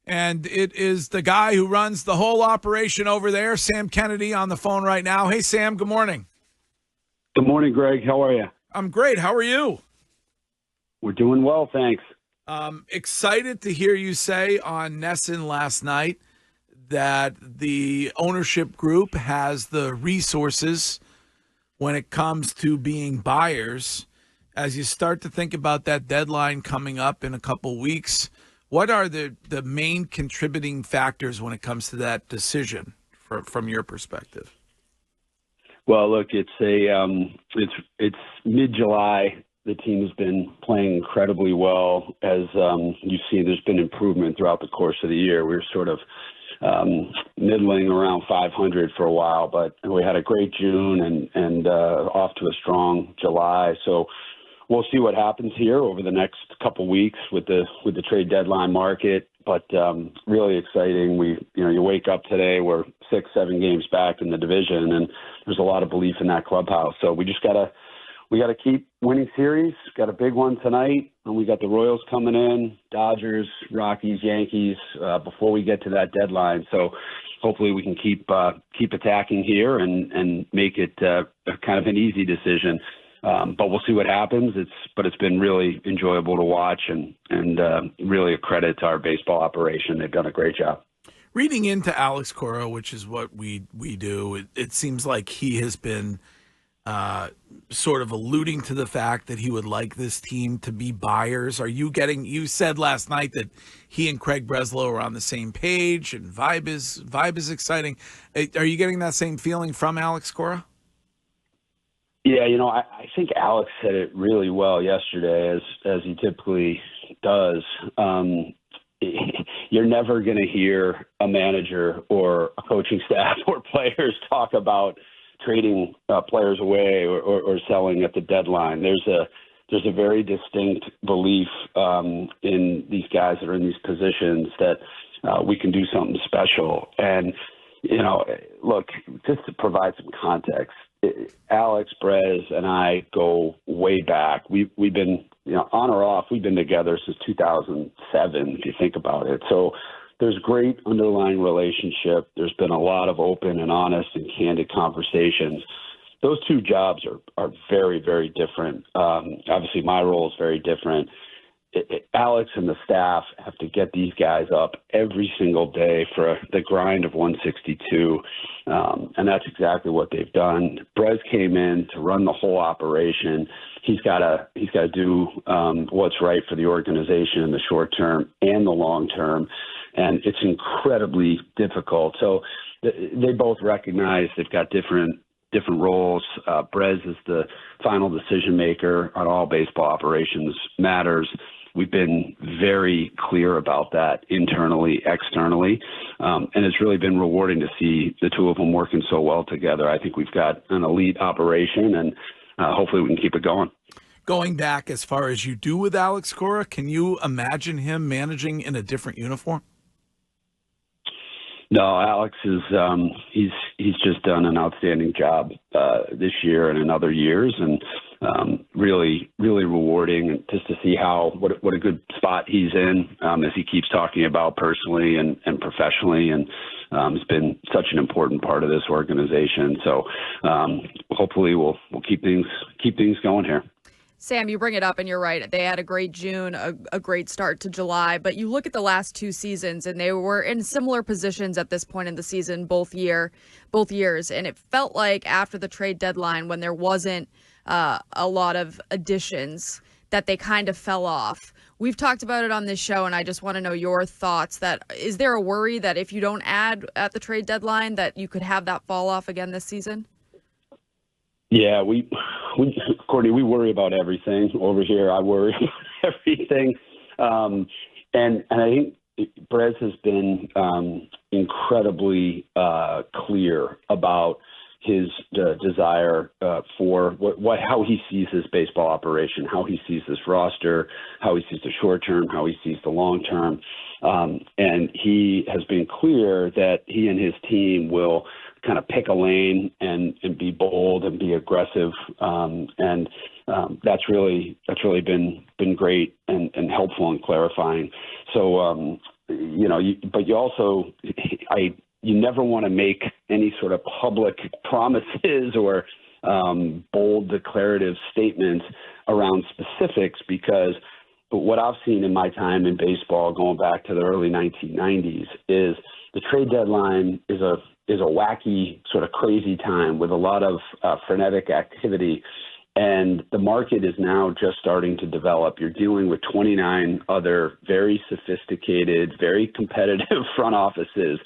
And it is the guy who runs the whole operation over there, Sam Kennedy, on the phone right now. Hey, Sam, good morning. Good morning, Greg. How are you? I'm great. How are you? We're doing well, thanks. Excited to hear you say on Nesson last night that the ownership group has the resources when it comes to being buyers. As you start to think about that deadline coming up in a couple weeks, what are the main contributing factors when it comes to that decision from your perspective? Well, look, it's mid-July. The team has been playing incredibly well. As you've seen, there's been improvement throughout the course of the year. We were sort of middling around 500 for a while, but we had a great June and off to a strong July. So we'll see what happens here over the next couple weeks with the trade deadline market. But really exciting. You wake up today, we're 6-7 games back in the division, and there's a lot of belief in that clubhouse. So we just gotta keep winning series. Got a big one tonight, and we got the Royals coming in, Dodgers, Rockies, Yankees before we get to that deadline. So hopefully we can keep attacking here and make it kind of an easy decision. But we'll see what happens. It's been really enjoyable to watch and really a credit to our baseball operation. They've done a great job. Reading into Alex Cora, which is what we do, it seems like he has been sort of alluding to the fact that he would like this team to be buyers. You said last night that he and Craig Breslow are on the same page and vibe is exciting. Are you getting that same feeling from Alex Cora? Yeah, I think Alex said it really well yesterday, as he typically does. You're never going to hear a manager or a coaching staff or players talk about trading players away or selling at the deadline. There's a very distinct belief in these guys that are in these positions that we can do something special. And, look, just to provide some context, Alex, Brez, and I go way back. We've been, on or off, we've been together since 2007, if you think about it. So there's great underlying relationship. There's been a lot of open and honest and candid conversations. Those two jobs are very, very different. Obviously, my role is very different. Alex and the staff have to get these guys up every single day for the grind of 162, and that's exactly what they've done. Brez came in to run the whole operation. He's got to do what's right for the organization in the short term and the long term, and it's incredibly difficult. So they both recognize they've got different roles. Brez is the final decision maker on all baseball operations matters. We've been very clear about that internally, externally, and it's really been rewarding to see the two of them working so well together. I think we've got an elite operation, and hopefully we can keep it going. Going back as far as you do with Alex Cora, can you imagine him managing in a different uniform? No, Alex is he's just done an outstanding job this year and in other years, and really rewarding just to see what a good spot he's in as he keeps talking about personally and professionally, and it's been such an important part of this organization. So hopefully we'll keep things going here. Sam, you bring it up, and you're right. They had a great June, a great start to July. But you look at the last two seasons, and they were in similar positions at this point in the season, both years. And it felt like after the trade deadline, when there wasn't a lot of additions, that they kind of fell off. We've talked about it on this show, and I just want to know your thoughts. Is there a worry that if you don't add at the trade deadline, that you could have that fall off again this season? Yeah, Courtney, we worry about everything over here. I worry about everything. And I think Brez has been incredibly clear about his desire for how he sees his baseball operation, how he sees this roster, how he sees the short term, how he sees the long term. And he has been clear that he and his team will kind of pick a lane and be bold and be aggressive. And that's really been great and helpful and clarifying. So but you also, you never want to make any sort of public promises or bold declarative statements around specifics, because what I've seen in my time in baseball, going back to the early 1990s, is the trade deadline is a wacky, sort of crazy time with a lot of frenetic activity. And the market is now just starting to develop. You're dealing with 29 other very sophisticated, very competitive front offices,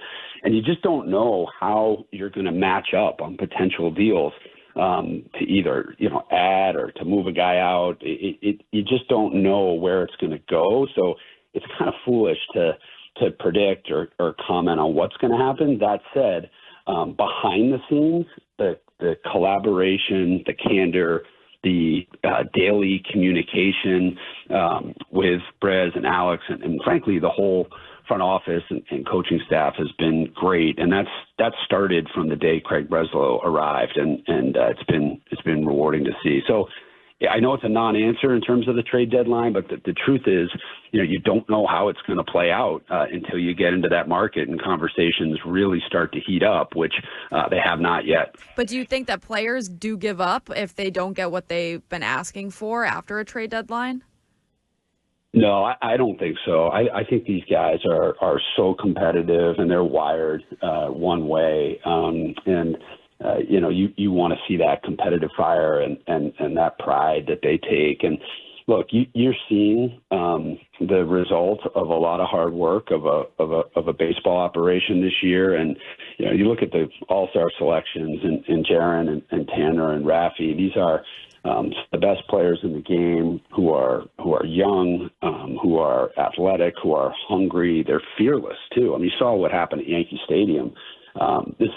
and you just don't know how you're going to match up on potential deals to either, add or to move a guy out. You just don't know where it's going to go. So it's kind of foolish to predict or comment on what's going to happen. That said, behind the scenes, the collaboration, the candor, the daily communication with Brez and Alex and frankly, the whole front office and coaching staff has been great. And that started from the day Craig Breslow arrived, and it's been rewarding to see. So yeah, I know it's a non-answer in terms of the trade deadline, but the truth is, you don't know how it's going to play out until you get into that market and conversations really start to heat up, which they have not yet. But do you think that players do give up if they don't get what they've been asking for after a trade deadline? No, I don't think so. I think these guys are so competitive and they're wired one way. You want to see that competitive fire and that pride that they take. And look, you're seeing the result of a lot of hard work of a baseball operation this year. And you look at the all-star selections and Jaron and Tanner and Raffy. These are the best players in the game who are young, who are athletic, who are hungry. They're fearless too. I mean, you saw what happened at Yankee Stadium. This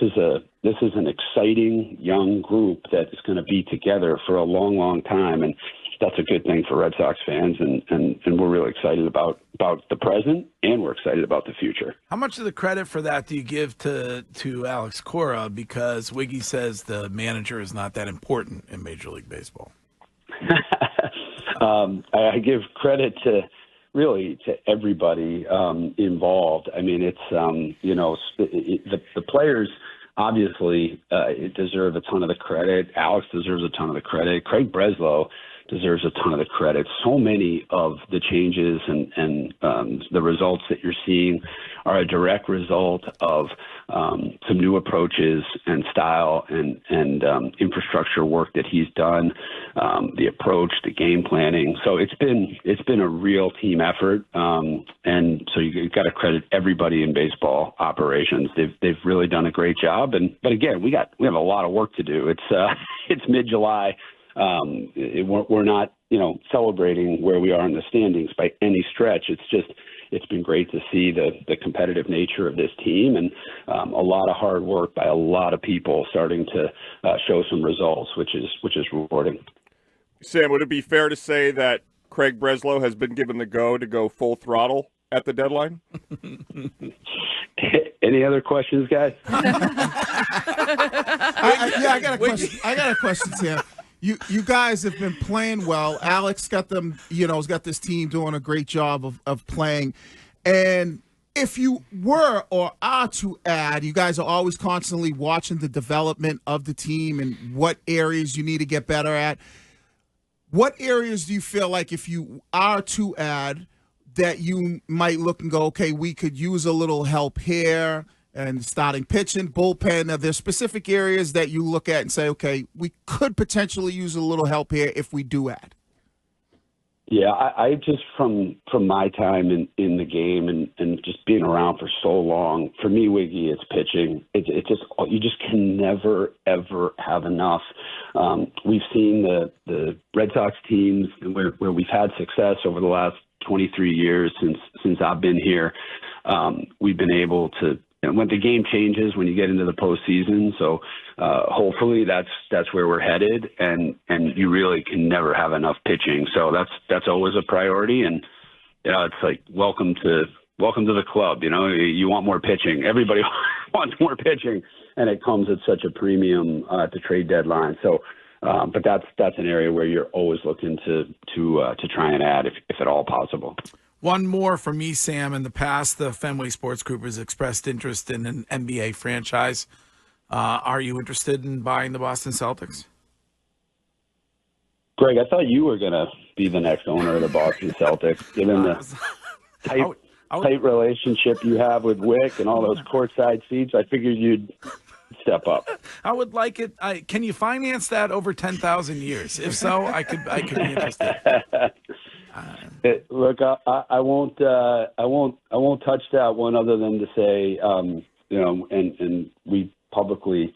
is an exciting young group that is going to be together for a long, long time, and that's a good thing for Red Sox fans. And we're really excited about the present, and we're excited about the future. How much of the credit for that do you give to Alex Cora? Because Wiggy says the manager is not that important in Major League Baseball. I give credit to everybody involved. I mean, it's the players obviously deserve a ton of the credit. Alex deserves a ton of the credit. Craig Breslow deserves a ton of the credit. So many of the changes and the results that you're seeing are a direct result of some new approaches and style and infrastructure work that he's done, the approach, the game planning. So it's been a real team effort, and so you've got to credit everybody in baseball operations. They've really done a great job. But again, we have a lot of work to do. It's mid-July. We're not, celebrating where we are in the standings by any stretch. It's been great to see the competitive nature of this team and a lot of hard work by a lot of people starting to show some results, which is rewarding. Sam, would it be fair to say that Craig Breslow has been given the go to go full throttle at the deadline? Any other questions, guys? I got a question. I got a question, Sam. You guys have been playing well. Alex got them, has got this team doing a great job of playing. And if you were or are to add, you guys are always constantly watching the development of the team and what areas you need to get better at. What areas do you feel like if you are to add that you might look and go, okay, we could use a little help here? And starting pitching, bullpen, are there specific areas that you look at and say, okay, we could potentially use a little help here if we do add? Yeah, I just from my time in the game and just being around for so long, for me, Wiggy, it's pitching. It just you just can never ever have enough. We've seen the Red Sox teams where we've had success over the last 23 years since I've been here. We've been able to. And when the game changes, when you get into the postseason, so hopefully that's where we're headed, and you really can never have enough pitching. So that's always a priority, and it's like welcome to the club. You want more pitching. Everybody wants more pitching, and it comes at such a premium at the trade deadline. So, but that's an area where you're always looking to try and add if at all possible. One more from me, Sam. In the past, the Fenway Sports Group has expressed interest in an NBA franchise. Are you interested in buying the Boston Celtics? Greg, I thought you were going to be the next owner of the Boston Celtics, given the tight relationship you have with Wick and all those courtside seats. I figured you'd step up. I would like it. Can you finance that over 10,000 years? If so, I could be interested. Look, I won't touch that one other than to say, and we publicly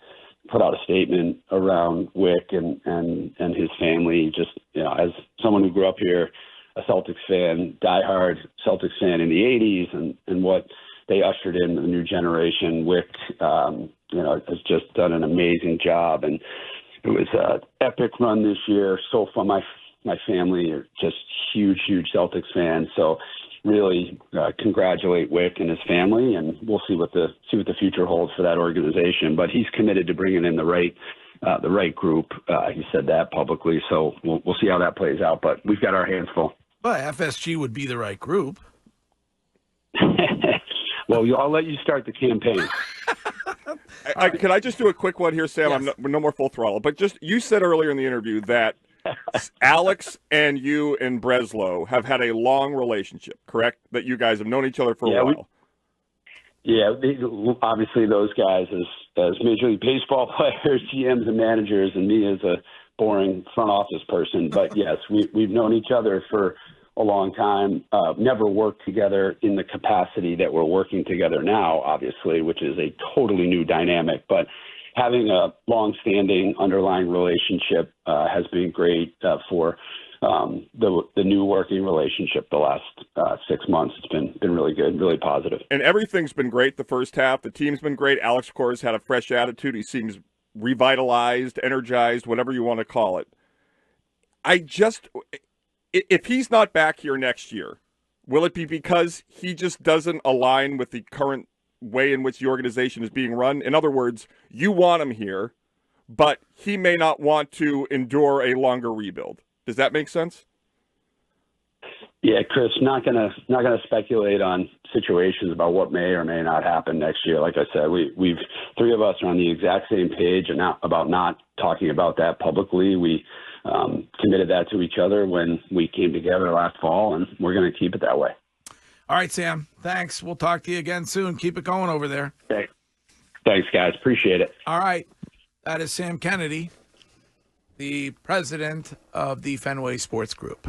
put out a statement around Wick and his family. Just as someone who grew up here, a Celtics fan, diehard Celtics fan in the '80s, and what they ushered in the new generation. Wick, has just done an amazing job, and it was an epic run this year. So far, my family are just huge Celtics fans. So really congratulate Wick and his family, and we'll see what the future holds for that organization. But he's committed to bringing in the right group. He said that publicly, so we'll see how that plays out. But we've got our hands full. But FSG would be the right group. Well, I'll let you start the campaign. Can I just do a quick one here, Sam? Yes. I'm no more full throttle. But just you said earlier in the interview that Alex and you and Breslow have had a long relationship, correct? That you guys have known each other for a while. Obviously those guys as Major League Baseball players, GMs, and managers, and me as a boring front office person. But yes, we've known each other for a long time. Never worked together in the capacity that we're working together now, obviously, which is a totally new dynamic. But having a long-standing underlying relationship has been great for the new working relationship the last 6 months. It's been really good, really positive. And everything's been great the first half. The team's been great. Alex Cora's had a fresh attitude. He seems revitalized, energized, whatever you want to call it. If he's not back here next year, will it be because he just doesn't align with the current way in which the organization is being run? In other words, you want him here, but he may not want to endure a longer rebuild. Does that make sense? Yeah, Chris, not gonna speculate on situations about what may or may not happen next year. Like I said, we've three of us are on the exact same page and about not talking about that publicly. We committed that to each other when we came together last fall, and we're going to keep it that way. All right, Sam. Thanks. We'll talk to you again soon. Keep it going over there. Okay. Thanks, guys. Appreciate it. All right. That is Sam Kennedy, the president of the Fenway Sports Group.